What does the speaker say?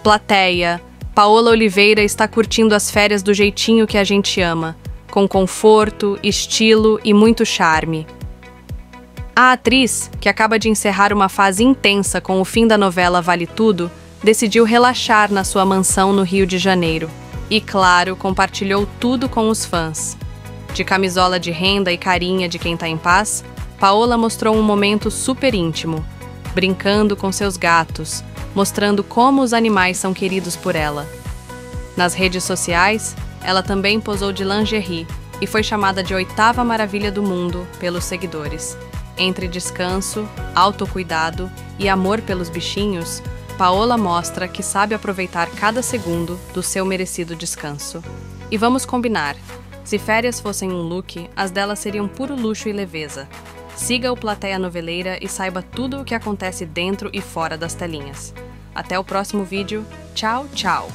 Plateia, Paola Oliveira está curtindo as férias do jeitinho que a gente ama, com conforto, estilo e muito charme. A atriz, que acaba de encerrar uma fase intensa com o fim da novela Vale Tudo, decidiu relaxar na sua mansão no Rio de Janeiro. E, claro, compartilhou tudo com os fãs. De camisola de renda e carinha de quem tá em paz, Paola mostrou um momento super íntimo, brincando com seus gatos, mostrando como os animais são queridos por ela. Nas redes sociais, ela também posou de lingerie e foi chamada de 8ª maravilha do mundo pelos seguidores. Entre descanso, autocuidado e amor pelos bichinhos, Paola mostra que sabe aproveitar cada segundo do seu merecido descanso. E vamos combinar, se férias fossem um look, as dela seriam puro luxo e leveza. Siga o Plateia Noveleira e saiba tudo o que acontece dentro e fora das telinhas. Até o próximo vídeo. Tchau, tchau!